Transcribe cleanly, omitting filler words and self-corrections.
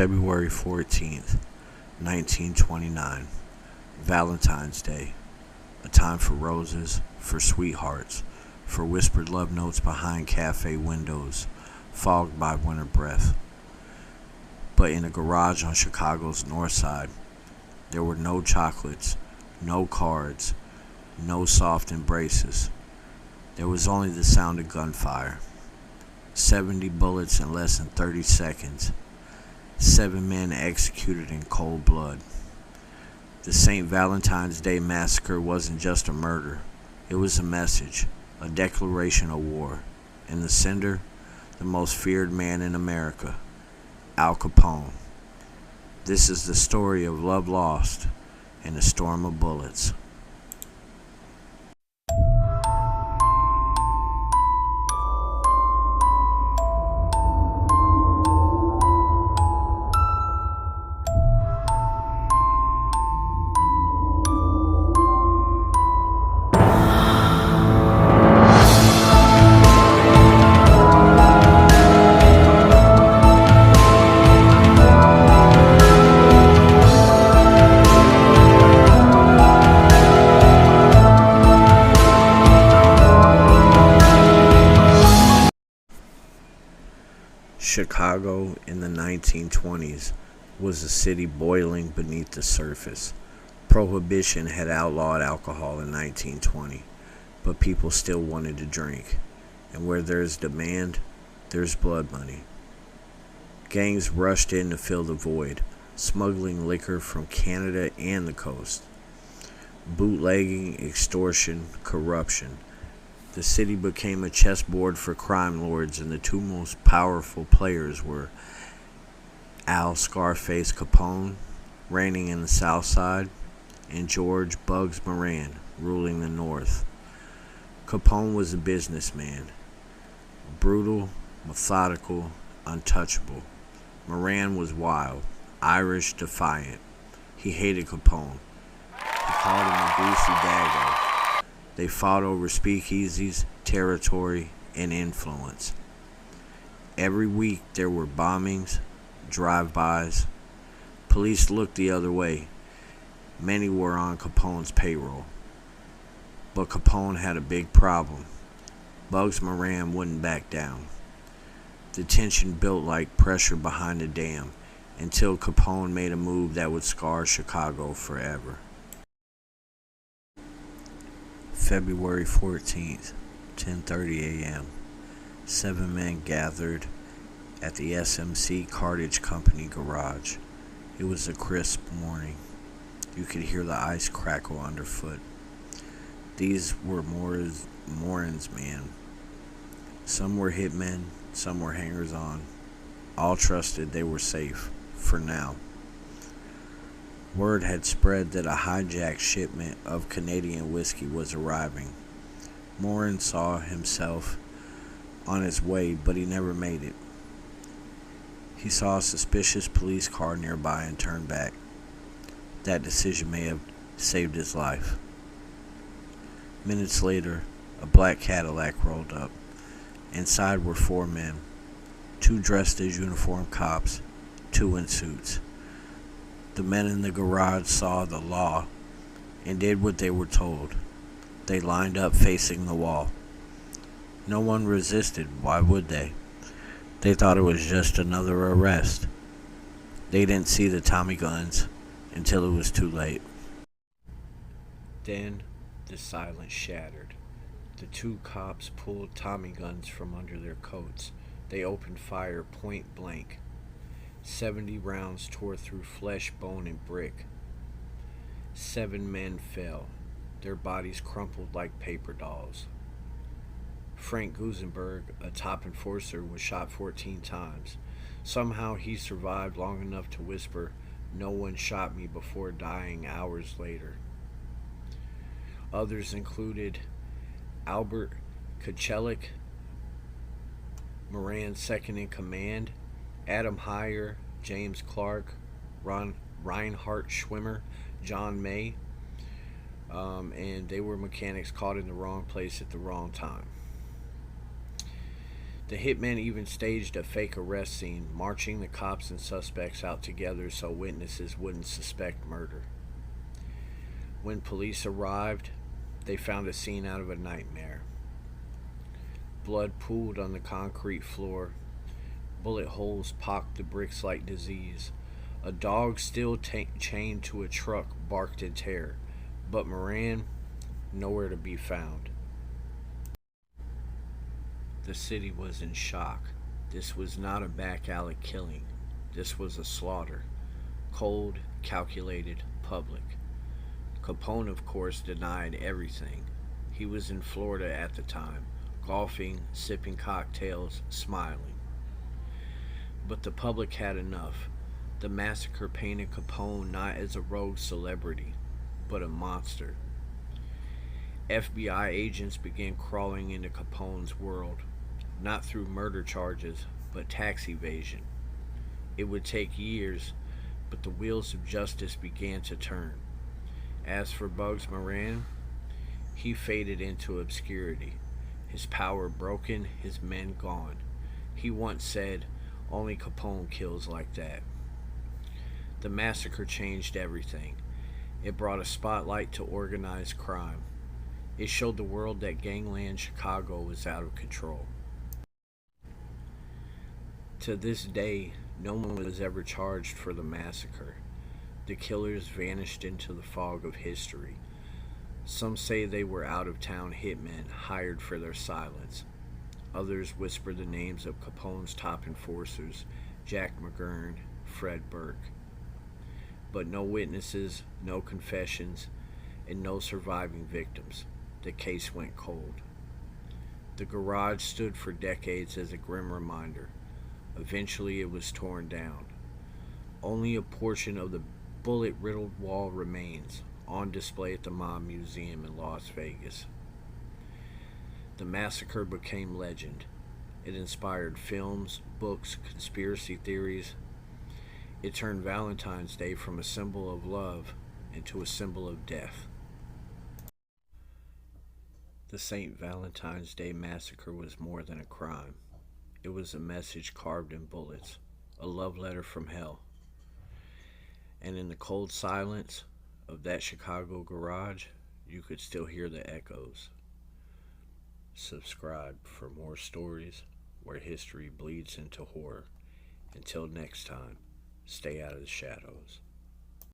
February 14th, 1929. Valentine's Day. A time for roses, for sweethearts, for whispered love notes behind cafe windows, fogged by winter breath. But in a garage on Chicago's north side, there were no chocolates, no cards, no soft embraces. There was only the sound of gunfire. 70 bullets in less than 30 seconds. 7 men executed in cold blood. The St. Valentines Day Massacre wasn't just a murder. It was a message, a declaration of war. And the sender, the most feared man in America, Al Capone. This is the story of love lost and a storm of bullets. Chicago in the 1920s was a city boiling beneath the surface. Prohibition had outlawed alcohol in 1920, but people still wanted to drink. And where there's demand, there's blood money. Gangs rushed in to fill the void, smuggling liquor from Canada and the coast. Bootlegging, extortion, corruption. The city became a chessboard for crime lords, and the two most powerful players were Al Scarface Capone, reigning in the South Side, and George Bugs Moran, ruling the North. Capone was a businessman, brutal, methodical, untouchable. Moran was wild, Irish, defiant. He hated Capone. He called him a greasy dago. They fought over speakeasies, territory, and influence. Every week there were bombings, drive-bys. Police looked the other way. Many were on Capone's payroll. But Capone had a big problem. Bugs Moran wouldn't back down. The tension built like pressure behind a dam until Capone made a move that would scar Chicago forever. February 14th, 10:30 a.m. 7 men gathered at the SMC Cartage Company garage. It was a crisp morning. You could hear the ice crackle underfoot. These were Moran's men. Some were hitmen, some were hangers-on. All trusted they were safe, for now. Word had spread that a hijacked shipment of Canadian whiskey was arriving. Moran saw himself on his way, but he never made it. He saw a suspicious police car nearby and turned back. That decision may have saved his life. Minutes later, a black Cadillac rolled up. Inside were 4 men, 2 dressed as uniformed cops, 2 in suits. The men in the garage saw the law and did what they were told. They lined up facing the wall. No one resisted. Why would they? They thought it was just another arrest. They didn't see the Tommy guns until it was too late. Then the silence shattered. The 2 cops pulled Tommy guns from under their coats. They opened fire point blank. 70 rounds tore through flesh, bone, and brick. 7 men fell. Their bodies crumpled like paper dolls. Frank Gusenberg, a top enforcer, was shot 14 times. Somehow he survived long enough to whisper, "No one shot me," before dying hours later. Others included Albert Kochelik, Moran's second in command, Adam Heyer, James Clark, Reinhard Schwimmer, John May, and they were mechanics caught in the wrong place at the wrong time. The hitmen even staged a fake arrest scene, marching the cops and suspects out together so witnesses wouldn't suspect murder. When police arrived, they found a scene out of a nightmare. Blood pooled on the concrete floor. Bullet holes pocked the bricks like disease. A dog still chained to a truck barked in terror, but Moran, nowhere to be found. The city was in shock. This was not a back alley killing. This was a slaughter. Cold, calculated, public. Capone, of course, denied everything. He was in Florida at the time, golfing, sipping cocktails, smiling. But the public had enough. The massacre painted Capone not as a rogue celebrity, but a monster. FBI agents began crawling into Capone's world, not through murder charges, but tax evasion. It would take years, but the wheels of justice began to turn. As for Bugs Moran, he faded into obscurity, his power broken, his men gone. He once said, "Only Capone kills like that." The massacre changed everything. It brought a spotlight to organized crime. It showed the world that gangland Chicago was out of control. To this day, no one was ever charged for the massacre. The killers vanished into the fog of history. Some say they were out-of-town hitmen hired for their silence. Others whisper the names of Capone's top enforcers, Jack McGurn, Fred Burke. But no witnesses, no confessions, and no surviving victims. The case went cold. The garage stood for decades as a grim reminder. Eventually it was torn down. Only a portion of the bullet-riddled wall remains, on display at the Mob Museum in Las Vegas. The massacre became legend. It inspired films, books, conspiracy theories. It turned Valentine's Day from a symbol of love into a symbol of death. The St. Valentine's Day Massacre was more than a crime. It was a message carved in bullets, a love letter from hell. And in the cold silence of that Chicago garage, you could still hear the echoes. Subscribe for more stories where history bleeds into horror. Until next time, stay out of the shadows.